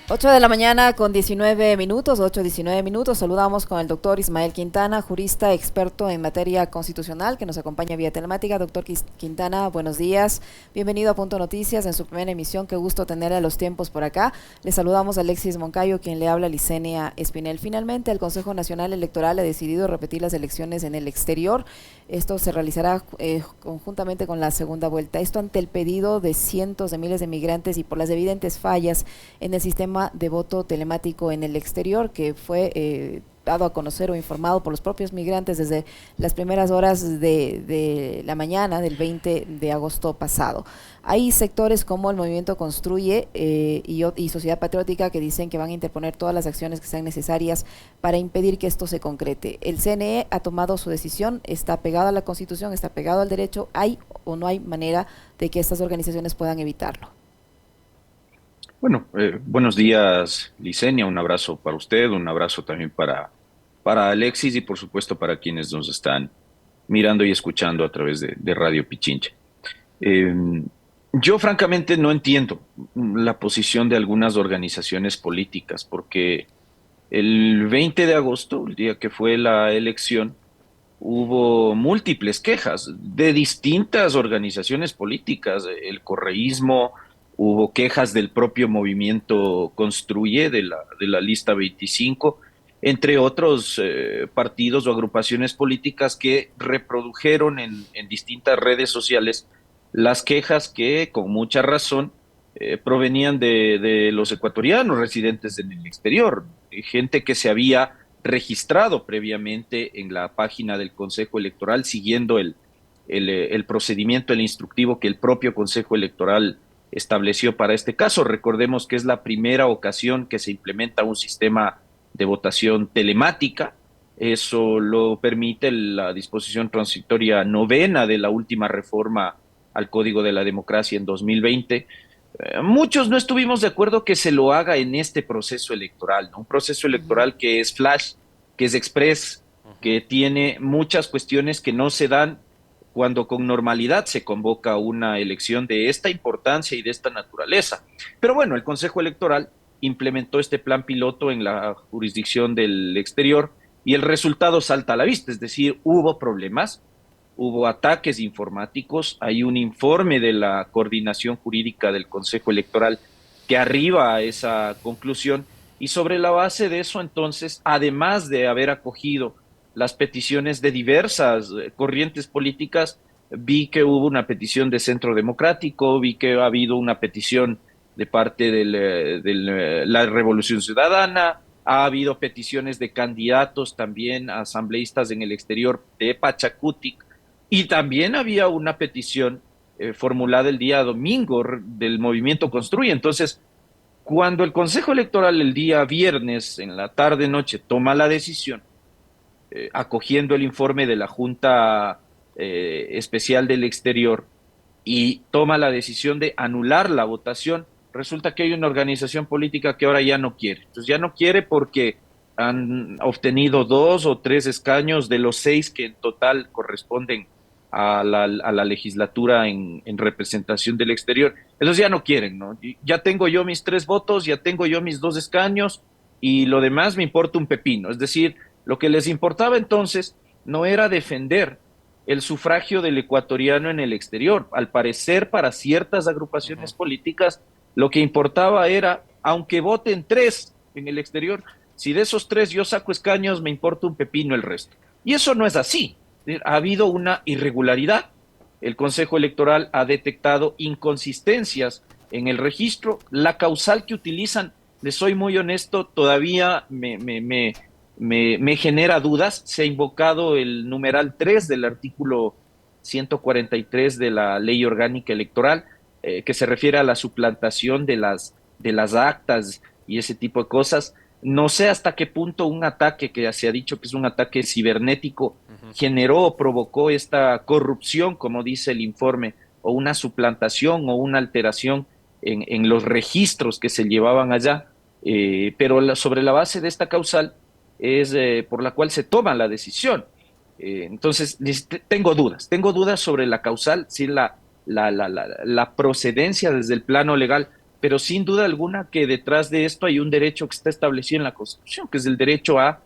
8 de la mañana con 19 minutos, 8:19 minutos. Saludamos con el doctor Ismael Quintana, jurista experto en materia constitucional, que nos acompaña vía telemática. Doctor Quintana, buenos días. Bienvenido a Punto Noticias en su primera emisión. Qué gusto tenerle a los tiempos por acá. Le saludamos a Alexis Moncayo, quien le habla, Licenia Espinel. Finalmente, el Consejo Nacional Electoral ha decidido repetir las elecciones en el exterior. Esto se realizará conjuntamente con la segunda vuelta. Esto ante el pedido de cientos de miles de migrantes y por las evidentes fallas en el sistema de voto telemático en el exterior, que fue dado a conocer o informado por los propios migrantes desde las primeras horas de la mañana del 20 de agosto pasado. Hay sectores como el Movimiento Construye y Sociedad Patriótica que dicen que van a interponer todas las acciones que sean necesarias para impedir que esto se concrete. El CNE ha tomado su decisión, está pegado a la Constitución, está pegado al derecho. ¿Hay o no hay manera de que estas organizaciones puedan evitarlo? Bueno, buenos días, Licenia. Un abrazo para usted, un abrazo también para Alexis y por supuesto para quienes nos están mirando y escuchando a través de Radio Pichincha. Eh, yo francamente no entiendo la posición de algunas organizaciones políticas porque el 20 de agosto, el día que fue la elección, hubo múltiples quejas de distintas organizaciones políticas, el correísmo, hubo quejas del propio movimiento Construye, de la lista 25, entre otros partidos o agrupaciones políticas que reprodujeron en distintas redes sociales las quejas que, con mucha razón, provenían de los ecuatorianos residentes en el exterior, gente que se había registrado previamente en la página del Consejo Electoral, siguiendo el procedimiento, el instructivo que el propio Consejo Electoral estableció para este caso. Recordemos que es la primera ocasión que se implementa un sistema de votación telemática. Eso lo permite la disposición transitoria novena de la última reforma al Código de la Democracia en 2020. Muchos no estuvimos de acuerdo que se lo haga en este proceso electoral, ¿no? Un proceso Uh -huh. electoral que es flash, que es express, Uh -huh. que tiene muchas cuestiones que no se dan cuando con normalidad se convoca una elección de esta importancia y de esta naturaleza. Pero bueno, el Consejo Electoral implementó este plan piloto en la jurisdicción del exterior y el resultado salta a la vista, es decir, hubo problemas, hubo ataques informáticos, hay un informe de la coordinación jurídica del Consejo Electoral que arriba a esa conclusión y sobre la base de eso entonces, además de haber acogido las peticiones de diversas corrientes políticas, vi que hubo una petición de Centro Democrático, vi que ha habido una petición de parte de la Revolución Ciudadana, ha habido peticiones de candidatos también a asambleístas en el exterior de Pachacutic, y también había una petición formulada el día domingo del Movimiento Construye. Entonces, cuando el Consejo Electoral el día viernes en la tarde-noche toma la decisión, acogiendo el informe de la Junta Especial del Exterior y toma la decisión de anular la votación, resulta que hay una organización política que ahora ya no quiere. Entonces ya no quiere porque han obtenido 2 o 3 escaños de los 6 que en total corresponden a la legislatura en representación del exterior. Entonces ya no quieren, ¿no? Ya tengo yo mis 3 votos, ya tengo yo mis 2 escaños y lo demás me importa un pepino. Es decir, lo que les importaba entonces no era defender el sufragio del ecuatoriano en el exterior. Al parecer, para ciertas Uh -huh. agrupaciones políticas, lo que importaba era, aunque voten 3 en el exterior, si de esos 3 yo saco escaños, me importa un pepino el resto. Y eso no es así. Ha habido una irregularidad. El Consejo Electoral ha detectado inconsistencias en el registro. La causal que utilizan, les soy muy honesto, todavía me genera dudas. Se ha invocado el numeral 3 del artículo 143 de la Ley Orgánica Electoral, que se refiere a la suplantación de las actas y ese tipo de cosas. No sé hasta qué punto un ataque que se ha dicho que es un ataque cibernético Uh -huh. generó o provocó esta corrupción, como dice el informe, o una suplantación o una alteración en los registros que se llevaban allá. Pero sobre la base de esta causal es por la cual se toma la decisión. Entonces, tengo dudas sobre la causal, sí, la procedencia desde el plano legal, pero sin duda alguna que detrás de esto hay un derecho que está establecido en la Constitución, que es el derecho a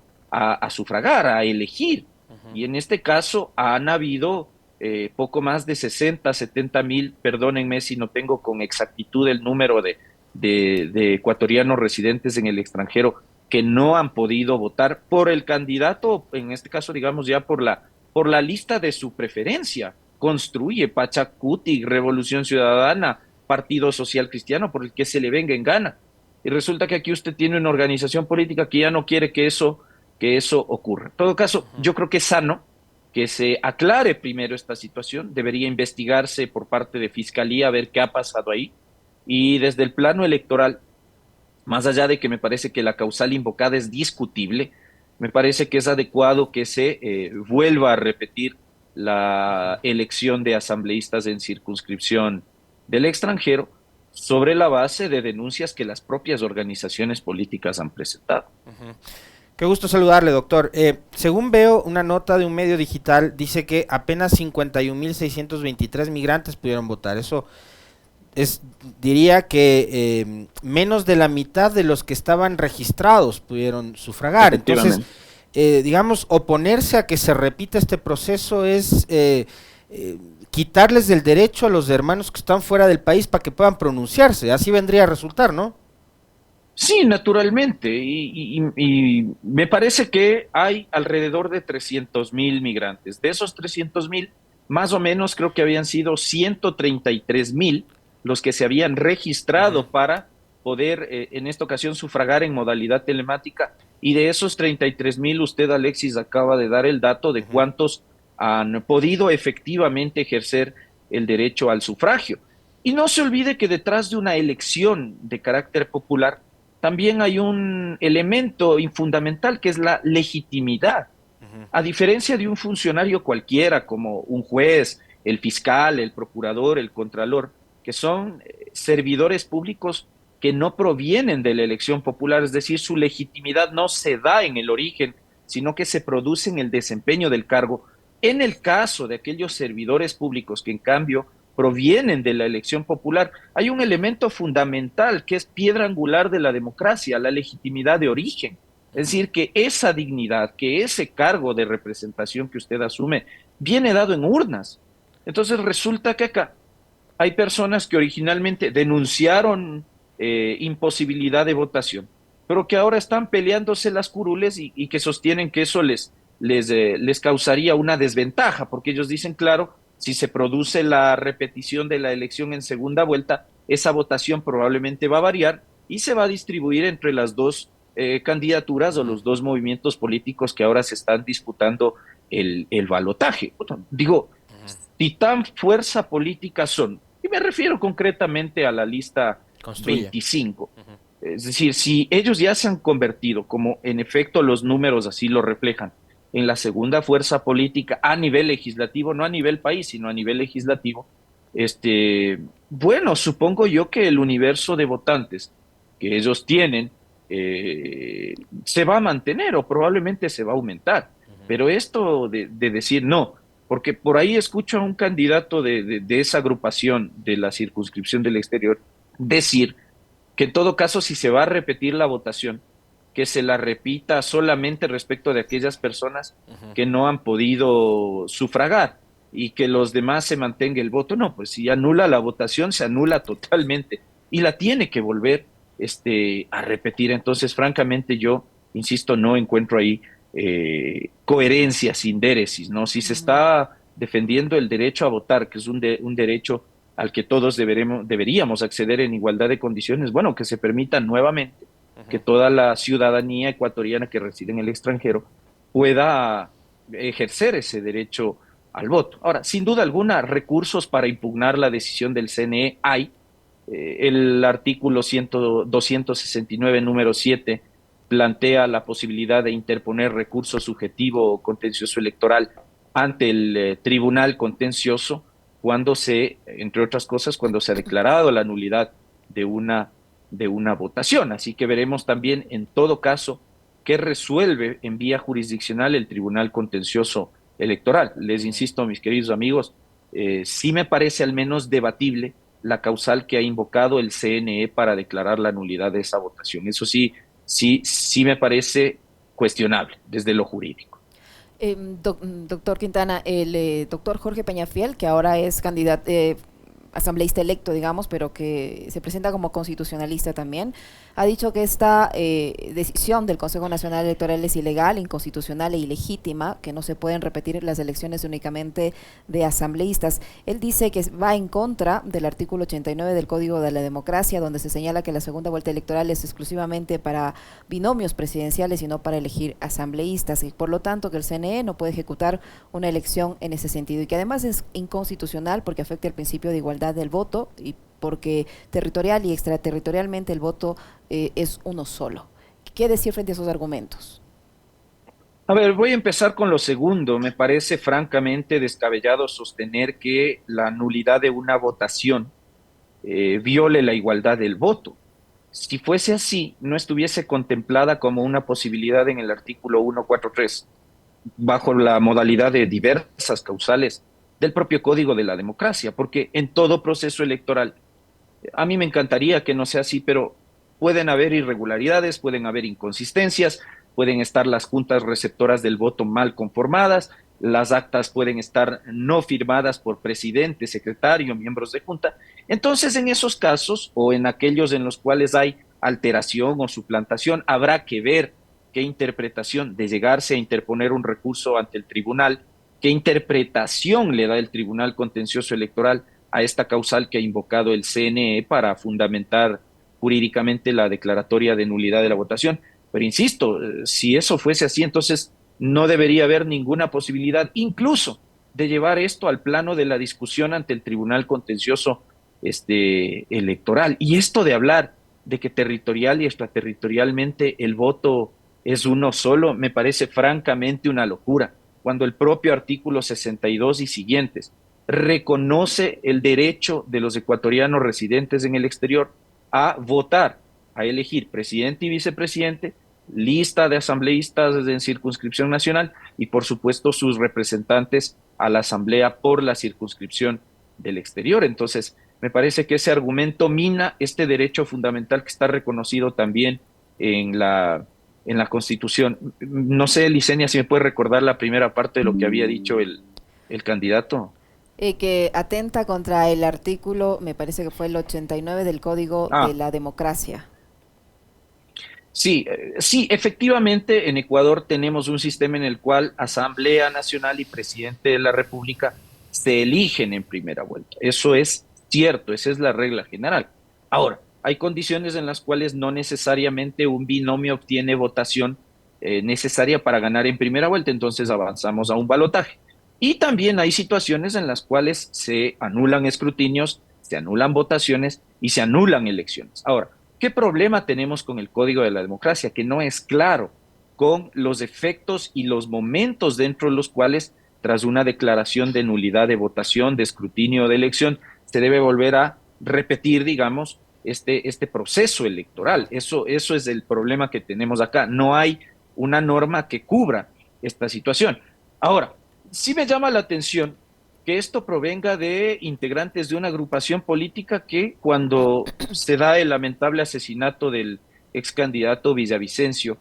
sufragar, a elegir. Y en este caso han habido poco más de 60, 70 mil, perdónenme si no tengo con exactitud el número de ecuatorianos residentes en el extranjero que no han podido votar por el candidato, en este caso digamos ya por la lista de su preferencia. Construye Pachacuti, Revolución Ciudadana, Partido Social Cristiano, por el que se le venga en gana. Y resulta que aquí usted tiene una organización política que ya no quiere que eso ocurra. En todo caso, yo creo que es sano que se aclare primero esta situación, debería investigarse por parte de Fiscalía a ver qué ha pasado ahí. Y desde el plano electoral, más allá de que me parece que la causal invocada es discutible, me parece que es adecuado que se vuelva a repetir la elección de asambleístas en circunscripción del extranjero sobre la base de denuncias que las propias organizaciones políticas han presentado. Qué gusto saludarle, doctor. Según veo, una nota de un medio digital dice que apenas 51.623 migrantes pudieron votar. Eso diría que menos de la mitad de los que estaban registrados pudieron sufragar. Entonces, digamos, oponerse a que se repita este proceso es quitarles el derecho a los hermanos que están fuera del país para que puedan pronunciarse. Así vendría a resultar, ¿no? Sí, naturalmente, y me parece que hay alrededor de 300.000 migrantes. De esos 300.000, más o menos creo que habían sido 133.000 los que se habían registrado para poder en esta ocasión sufragar en modalidad telemática, y de esos 33.000 usted, Alexis, acaba de dar el dato de cuántos han podido efectivamente ejercer el derecho al sufragio. Y no se olvide que detrás de una elección de carácter popular también hay un elemento fundamental que es la legitimidad. A diferencia de un funcionario cualquiera, como un juez, el fiscal, el procurador, el contralor, que son servidores públicos que no provienen de la elección popular, es decir, su legitimidad no se da en el origen, sino que se produce en el desempeño del cargo. En el caso de aquellos servidores públicos que en cambio provienen de la elección popular, hay un elemento fundamental que es piedra angular de la democracia, la legitimidad de origen. Es decir, que esa dignidad, que ese cargo de representación que usted asume, viene dado en urnas. Entonces resulta que acá hay personas que originalmente denunciaron imposibilidad de votación, pero que ahora están peleándose las curules y que sostienen que eso les causaría una desventaja, porque ellos dicen, claro, si se produce la repetición de la elección en segunda vuelta, esa votación probablemente va a variar y se va a distribuir entre las dos candidaturas o los dos movimientos políticos que ahora se están disputando el balotaje. Digo, si tan fuerza política son, y me refiero concretamente a la lista Construye. 25, es decir, si ellos ya se han convertido, como en efecto los números así lo reflejan, en la segunda fuerza política a nivel legislativo, no a nivel país, sino a nivel legislativo, bueno, supongo yo que el universo de votantes que ellos tienen se va a mantener o probablemente se va a aumentar. Pero esto de decir no, porque por ahí escucho a un candidato de esa agrupación de la circunscripción del exterior decir que en todo caso, si se va a repetir la votación, que se la repita solamente respecto de aquellas personas que no han podido sufragar y que los demás se mantenga el voto. No, pues si anula la votación, se anula totalmente y la tiene que volver a repetir. Entonces, francamente, yo, insisto, no encuentro ahí coherencia, sindéresis, ¿no? Si se está defendiendo el derecho a votar, que es un derecho al que todos deberíamos acceder en igualdad de condiciones, bueno, que se permita nuevamente que toda la ciudadanía ecuatoriana que reside en el extranjero pueda ejercer ese derecho al voto. Ahora, sin duda alguna, recursos para impugnar la decisión del CNE hay. El artículo 269, número 7, plantea la posibilidad de interponer recurso subjetivo o contencioso electoral ante el tribunal contencioso cuando entre otras cosas, cuando se ha declarado la nulidad de una votación. Así que veremos también, en todo caso, qué resuelve en vía jurisdiccional el Tribunal Contencioso Electoral. Les insisto, mis queridos amigos, sí me parece al menos debatible la causal que ha invocado el CNE para declarar la nulidad de esa votación. Eso sí, sí me parece cuestionable desde lo jurídico. Doctor Quintana, el doctor Jorge Peñafiel, que ahora es candidato, asambleísta electo, digamos, pero que se presenta como constitucionalista también, ha dicho que esta decisión del Consejo Nacional Electoral es ilegal, inconstitucional e ilegítima, que no se pueden repetir las elecciones únicamente de asambleístas. Él dice que va en contra del artículo 89 del Código de la Democracia, donde se señala que la segunda vuelta electoral es exclusivamente para binomios presidenciales y no para elegir asambleístas, y por lo tanto que el CNE no puede ejecutar una elección en ese sentido, y que además es inconstitucional porque afecta el principio de igualdad del voto y porque territorial y extraterritorialmente el voto es uno solo. ¿Qué decir frente a esos argumentos? A ver, voy a empezar con lo segundo. Me parece francamente descabellado sostener que la nulidad de una votación viole la igualdad del voto. Si fuese así, no estuviese contemplada como una posibilidad en el artículo 143, bajo la modalidad de diversas causales del propio Código de la Democracia, porque en todo proceso electoral, a mí me encantaría que no sea así, pero pueden haber irregularidades, pueden haber inconsistencias, pueden estar las juntas receptoras del voto mal conformadas, las actas pueden estar no firmadas por presidente, secretario, miembros de junta. Entonces, en esos casos o en aquellos en los cuales hay alteración o suplantación, habrá que ver qué interpretación, de llegarse a interponer un recurso ante el tribunal, qué interpretación le da el Tribunal Contencioso Electoral a esta causal que ha invocado el CNE para fundamentar jurídicamente la declaratoria de nulidad de la votación. Pero insisto, si eso fuese así, entonces no debería haber ninguna posibilidad, incluso de llevar esto al plano de la discusión ante el Tribunal Contencioso Electoral. Y esto de hablar de que territorial y extraterritorialmente el voto es uno solo, me parece francamente una locura, cuando el propio artículo 62 y siguientes reconoce el derecho de los ecuatorianos residentes en el exterior a votar, a elegir presidente y vicepresidente, lista de asambleístas en circunscripción nacional y por supuesto sus representantes a la asamblea por la circunscripción del exterior. Entonces, me parece que ese argumento mina este derecho fundamental que está reconocido también en la Constitución. No sé, Licenia, si me puede recordar la primera parte de lo que había dicho el candidato. Que atenta contra el artículo, me parece que fue el 89 del Código de Ah, la Democracia. sí, sí, efectivamente en Ecuador tenemos un sistema en el cual Asamblea Nacional y Presidente de la República se eligen en primera vuelta. Eso es cierto, esa es la regla general. Ahora, hay condiciones en las cuales no necesariamente un binomio obtiene votación necesaria para ganar en primera vuelta, entonces avanzamos a un balotaje. Y también hay situaciones en las cuales se anulan escrutinios, se anulan votaciones y se anulan elecciones. Ahora, ¿qué problema tenemos con el Código de la Democracia? Que no es claro con los efectos y los momentos dentro de los cuales, tras una declaración de nulidad de votación, de escrutinio o de elección, se debe volver a repetir, digamos, este proceso electoral. Eso es el problema que tenemos acá. No hay una norma que cubra esta situación. Ahora, sí me llama la atención que esto provenga de integrantes de una agrupación política que cuando se da el lamentable asesinato del ex candidato Villavicencio,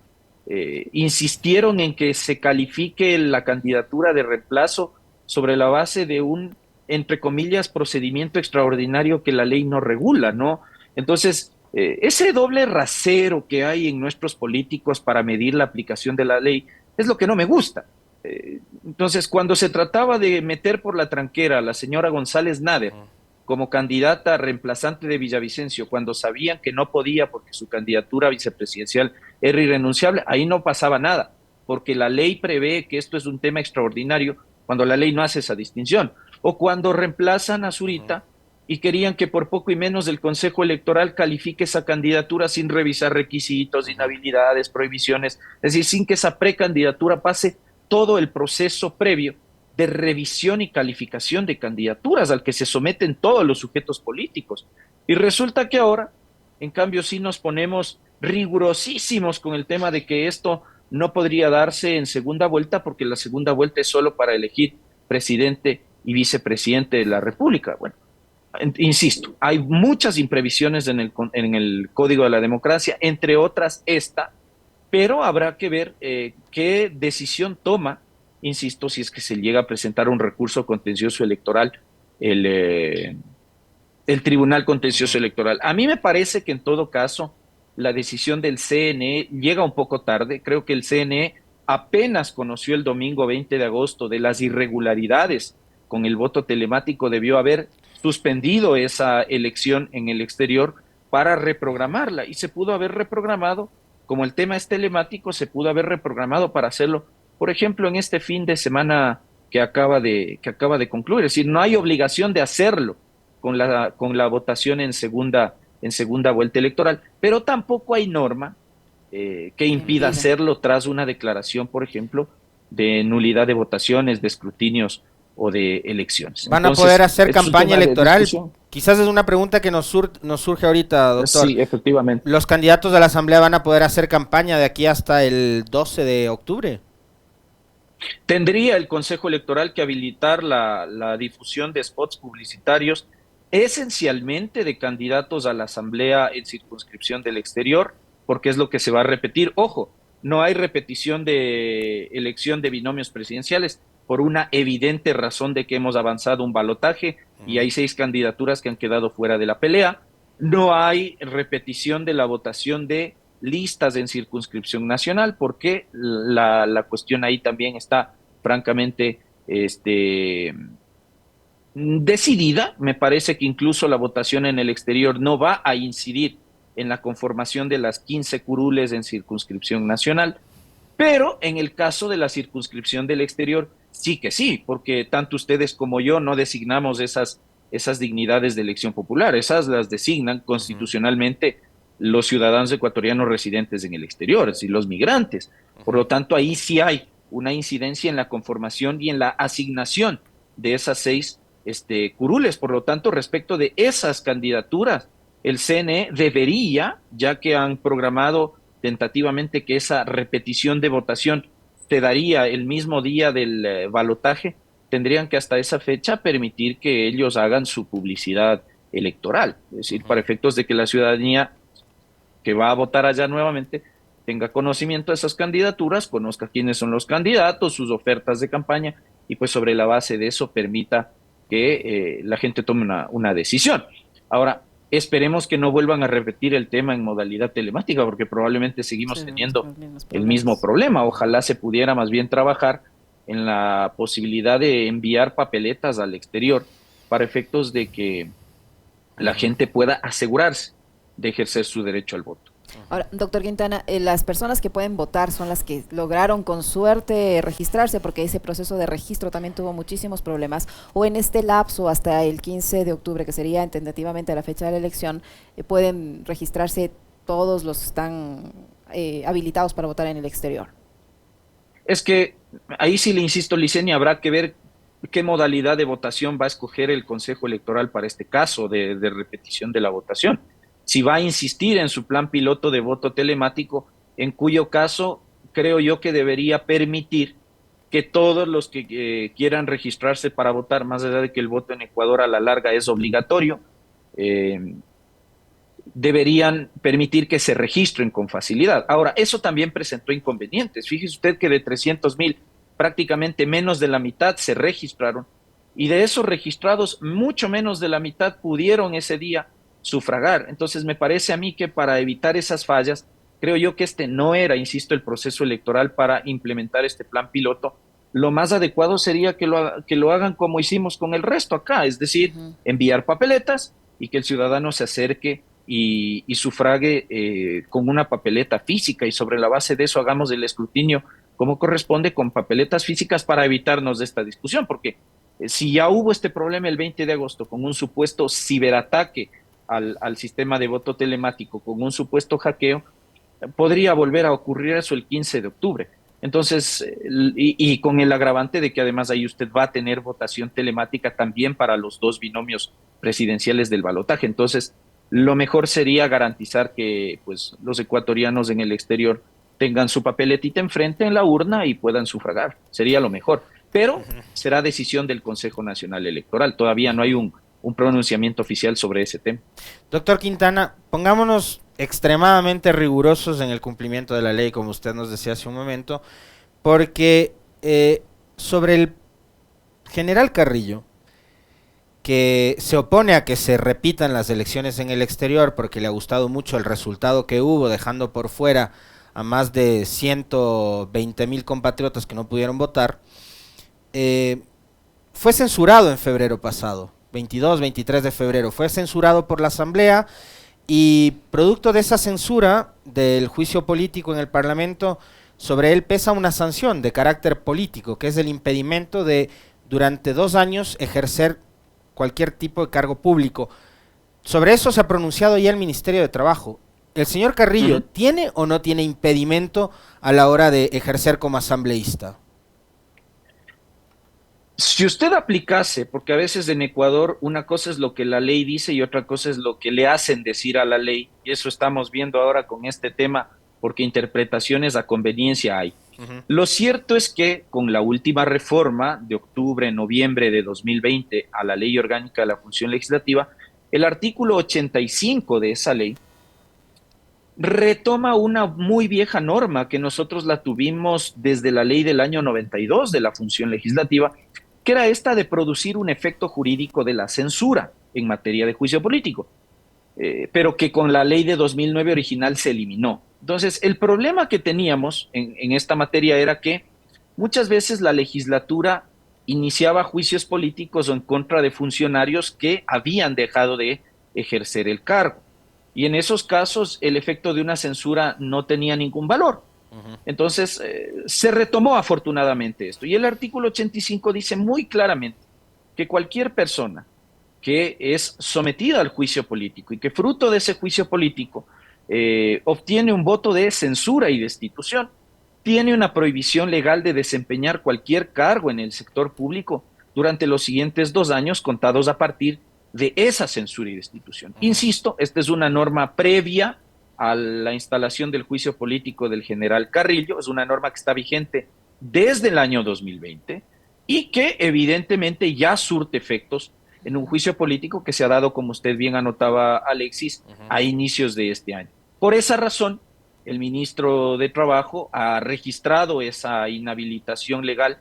insistieron en que se califique la candidatura de reemplazo sobre la base de un, entre comillas, procedimiento extraordinario que la ley no regula, ¿no? Entonces, ese doble rasero que hay en nuestros políticos para medir la aplicación de la ley es lo que no me gusta. Entonces, cuando se trataba de meter por la tranquera a la señora González Nader como candidata reemplazante de Villavicencio, cuando sabían que no podía porque su candidatura vicepresidencial era irrenunciable, ahí no pasaba nada, porque la ley prevé que esto es un tema extraordinario cuando la ley no hace esa distinción. O cuando reemplazan a Zurita y querían que por poco y menos el Consejo Electoral califique esa candidatura sin revisar requisitos, inhabilidades, prohibiciones, es decir, sin que esa precandidatura pase todo el proceso previo de revisión y calificación de candidaturas al que se someten todos los sujetos políticos. Y resulta que ahora, en cambio, sí nos ponemos rigurosísimos con el tema de que esto no podría darse en segunda vuelta porque la segunda vuelta es solo para elegir presidente y vicepresidente de la República. Bueno, Insisto, hay muchas imprevisiones en el Código de la Democracia, entre otras esta, pero habrá que ver qué decisión toma, insisto, si es que se llega a presentar un recurso contencioso electoral, el, eh, el Tribunal Contencioso Electoral. A mí me parece que en todo caso la decisión del CNE llega un poco tarde. Creo que el CNE apenas conoció el domingo 20 de agosto de las irregularidades con el voto telemático, debió haber suspendido esa elección en el exterior para reprogramarla y se pudo haber reprogramado, como el tema es telemático, se pudo haber reprogramado para hacerlo, por ejemplo, en este fin de semana que acaba de concluir. Es decir, no hay obligación de hacerlo con la votación en segunda vuelta electoral, pero tampoco hay norma que impida hacerlo tras una declaración, por ejemplo, de nulidad de votaciones, de escrutinios o de elecciones. ¿Van Entonces, a poder hacer es un campaña tema de electoral? discusión. Quizás es una pregunta que nos surge ahorita, doctor. Sí, efectivamente. ¿Los candidatos de la Asamblea van a poder hacer campaña de aquí hasta el 12 de octubre? Tendría el Consejo Electoral que habilitar la difusión de spots publicitarios, esencialmente de candidatos a la Asamblea en circunscripción del exterior, porque es lo que se va a repetir. Ojo, no hay repetición de elección de binomios presidenciales por una evidente razón de que hemos avanzado un balotaje y hay 6 candidaturas que han quedado fuera de la pelea. No hay repetición de la votación de listas en circunscripción nacional, porque la cuestión ahí también está francamente decidida. Me parece que incluso la votación en el exterior no va a incidir en la conformación de las 15 curules en circunscripción nacional, pero en el caso de la circunscripción del exterior, sí que sí, porque tanto ustedes como yo no designamos esas dignidades de elección popular, esas las designan constitucionalmente los ciudadanos ecuatorianos residentes en el exterior, es decir, los migrantes. Por lo tanto, ahí sí hay una incidencia en la conformación y en la asignación de esas 6 curules. Por lo tanto, respecto de esas candidaturas, el CNE debería, ya que han programado tentativamente que esa repetición de votación se daría el mismo día del balotaje, tendrían que hasta esa fecha permitir que ellos hagan su publicidad electoral, es decir, para efectos de que la ciudadanía que va a votar allá nuevamente tenga conocimiento de esas candidaturas, conozca quiénes son los candidatos, sus ofertas de campaña, y pues sobre la base de eso permita que la gente tome una decisión. Ahora, esperemos que no vuelvan a repetir el tema en modalidad telemática, porque probablemente seguimos teniendo el mismo problema. Ojalá se pudiera más bien trabajar en la posibilidad de enviar papeletas al exterior para efectos de que la gente pueda asegurarse de ejercer su derecho al voto. Ahora, doctor Quintana, las personas que pueden votar son las que lograron con suerte registrarse, porque ese proceso de registro también tuvo muchísimos problemas, o en este lapso hasta el 15 de octubre, que sería tentativamente la fecha de la elección, pueden registrarse todos los que están habilitados para votar en el exterior. Es que ahí sí le insisto, Licenia, habrá que ver qué modalidad de votación va a escoger el Consejo Electoral para este caso de repetición de la votación. Si va a insistir en su plan piloto de voto telemático, en cuyo caso creo yo que debería permitir que todos los que quieran registrarse para votar, más allá de que el voto en Ecuador a la larga es obligatorio, deberían permitir que se registren con facilidad. Ahora, eso también presentó inconvenientes. Fíjese usted que de 300,000, prácticamente menos de la mitad se registraron, y de esos registrados, mucho menos de la mitad pudieron ese día sufragar. Entonces, me parece a mí que para evitar esas fallas, creo yo que no era, insisto, el proceso electoral para implementar este plan piloto. Lo más adecuado sería que lo hagan como hicimos con el resto acá, es decir, enviar papeletas y que el ciudadano se acerque y sufrague con una papeleta física, y sobre la base de eso hagamos el escrutinio como corresponde con papeletas físicas para evitarnos de esta discusión, porque si ya hubo este problema el 20 de agosto con un supuesto ciberataque al sistema de voto telemático, con un supuesto hackeo, podría volver a ocurrir eso el 15 de octubre. Entonces, y con el agravante de que además ahí usted va a tener votación telemática también para los 2 binomios presidenciales del balotaje. Entonces, lo mejor sería garantizar que pues los ecuatorianos en el exterior tengan su papeletita enfrente en la urna y puedan sufragar. Sería lo mejor. Pero será decisión del Consejo Nacional Electoral. Todavía no hay un un pronunciamiento oficial sobre ese tema. Doctor Quintana, pongámonos extremadamente rigurosos en el cumplimiento de la ley, como usted nos decía hace un momento, porque sobre el general Carrillo, que se opone a que se repitan las elecciones en el exterior porque le ha gustado mucho el resultado que hubo, dejando por fuera a más de 120,000 compatriotas que no pudieron votar, fue censurado en febrero pasado, 22, 23 de febrero, fue censurado por la Asamblea y producto de esa censura del juicio político en el Parlamento, sobre él pesa una sanción de carácter político, que es el impedimento de durante 2 años ejercer cualquier tipo de cargo público. Sobre eso se ha pronunciado ya el Ministerio de Trabajo. ¿El señor Carrillo tiene o no tiene impedimento a la hora de ejercer como asambleísta? Si usted aplicase, porque a veces en Ecuador una cosa es lo que la ley dice y otra cosa es lo que le hacen decir a la ley, y eso estamos viendo ahora con este tema, porque interpretaciones a conveniencia hay. Lo cierto es que con la última reforma de octubre, noviembre de 2020 a la Ley Orgánica de la Función Legislativa, el artículo 85 de esa ley retoma una muy vieja norma que nosotros la tuvimos desde la ley del año 92 de la Función Legislativa, que era esta de producir un efecto jurídico de la censura en materia de juicio político, pero que con la ley de 2009 original se eliminó. Entonces, el problema que teníamos en esta materia era que muchas veces la legislatura iniciaba juicios políticos en contra de funcionarios que habían dejado de ejercer el cargo. Y en esos casos el efecto de una censura no tenía ningún valor. Entonces, se retomó afortunadamente esto. Y el artículo 85 dice muy claramente que cualquier persona que es sometida al juicio político y que fruto de ese juicio político obtiene un voto de censura y destitución, tiene una prohibición legal de desempeñar cualquier cargo en el sector público durante los siguientes 2 años contados a partir de esa censura y destitución. Insisto, esta es una norma previa a la instalación del juicio político del general Carrillo, es una norma que está vigente desde el año 2020 y que evidentemente ya surte efectos en un juicio político que se ha dado, como usted bien anotaba, Alexis, a inicios de este año. Por esa razón, el ministro de Trabajo ha registrado esa inhabilitación legal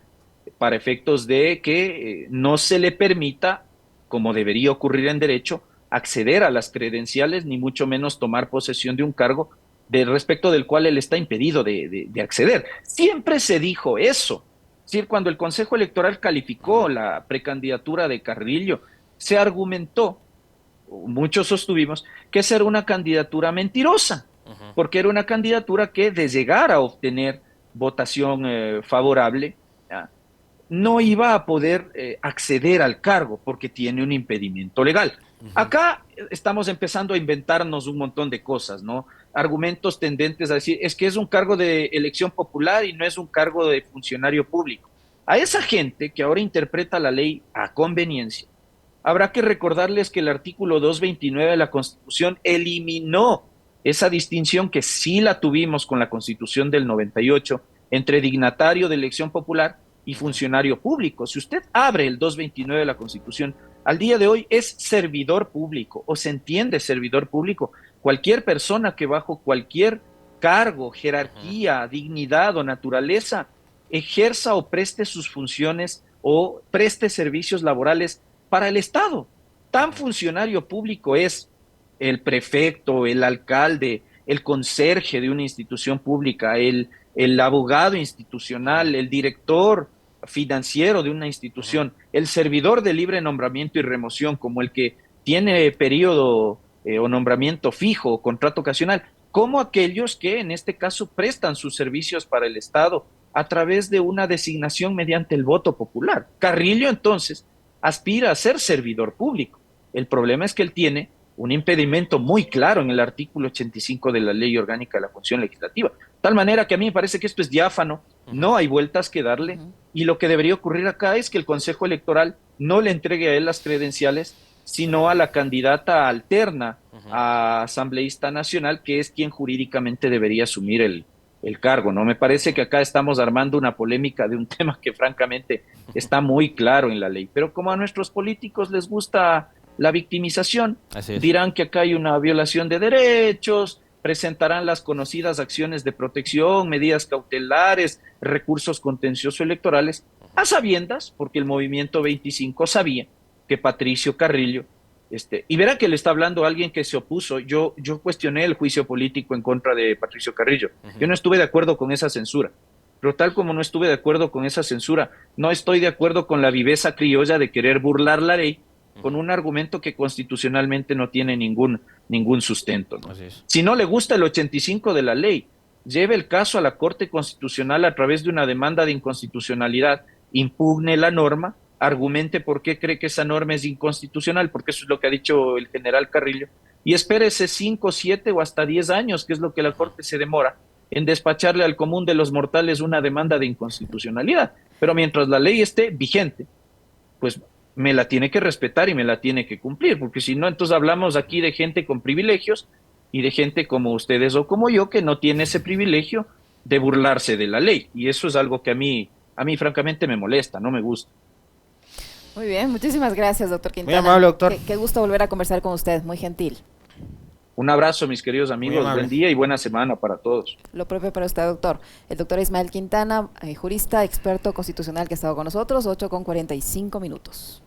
para efectos de que no se le permita, como debería ocurrir en derecho, acceder a las credenciales, ni mucho menos tomar posesión de un cargo respecto del cual él está impedido de acceder. Siempre se dijo eso. Es decir, cuando el Consejo Electoral calificó la precandidatura de Carrillo, se argumentó, muchos sostuvimos, que esa era una candidatura mentirosa, porque era una candidatura que de llegar a obtener votación favorable, no iba a poder acceder al cargo porque tiene un impedimento legal. Acá estamos empezando a inventarnos un montón de cosas, ¿no? Argumentos tendentes a decir, es que es un cargo de elección popular y no es un cargo de funcionario público. A esa gente que ahora interpreta la ley a conveniencia, habrá que recordarles que el artículo 229 de la Constitución eliminó esa distinción que sí la tuvimos con la Constitución del 98 entre dignatario de elección popular y funcionario público. Si usted abre el 229 de la Constitución, al día de hoy es servidor público o se entiende servidor público cualquier persona que bajo cualquier cargo, jerarquía, dignidad o naturaleza ejerza o preste sus funciones o preste servicios laborales para el Estado. Tan funcionario público es el prefecto, el alcalde, el conserje de una institución pública, el abogado institucional, el director financiero de una institución, el servidor de libre nombramiento y remoción, como el que tiene periodo o nombramiento fijo o contrato ocasional, como aquellos que en este caso prestan sus servicios para el Estado a través de una designación mediante el voto popular. Carrillo entonces aspira a ser servidor público. El problema es que él tiene un impedimento muy claro en el artículo 85 de la Ley Orgánica de la Función Legislativa. De tal manera que a mí me parece que esto es diáfano, no hay vueltas que darle, y lo que debería ocurrir acá es que el Consejo Electoral no le entregue a él las credenciales, sino a la candidata alterna a asambleísta nacional, que es quien jurídicamente debería asumir el cargo, ¿no? Me parece que acá estamos armando una polémica de un tema que francamente está muy claro en la ley, pero como a nuestros políticos les gusta la victimización. Así es. Dirán que acá hay una violación de derechos, presentarán las conocidas acciones de protección, medidas cautelares, recursos contencioso electorales, a sabiendas, porque el Movimiento 25 sabía que Patricio Carrillo, y verá que le está hablando a alguien que se opuso. Yo cuestioné el juicio político en contra de Patricio Carrillo. Yo no estuve de acuerdo con esa censura. Pero tal como no estuve de acuerdo con esa censura, no estoy de acuerdo con la viveza criolla de querer burlar la ley con un argumento que constitucionalmente no tiene ningún sustento, ¿no? Así es. Si no le gusta el 85 de la ley, lleve el caso a la Corte Constitucional a través de una demanda de inconstitucionalidad, impugne la norma, argumente por qué cree que esa norma es inconstitucional, porque eso es lo que ha dicho el general Carrillo, y espérese 5, 7 o hasta 10 años, que es lo que la Corte se demora en despacharle al común de los mortales una demanda de inconstitucionalidad. Pero mientras la ley esté vigente, pues me la tiene que respetar y me la tiene que cumplir, porque si no, entonces hablamos aquí de gente con privilegios y de gente como ustedes o como yo que no tiene ese privilegio de burlarse de la ley, y eso es algo que a mí francamente me molesta, no me gusta. Muy bien, muchísimas gracias, doctor Quintana. Muy amable, doctor. Qué gusto volver a conversar con usted, muy gentil. Un abrazo, mis queridos amigos, buen día y buena semana para todos. Lo propio para usted, doctor. El doctor Ismael Quintana, jurista, experto constitucional que ha estado con nosotros, 8:45 minutos.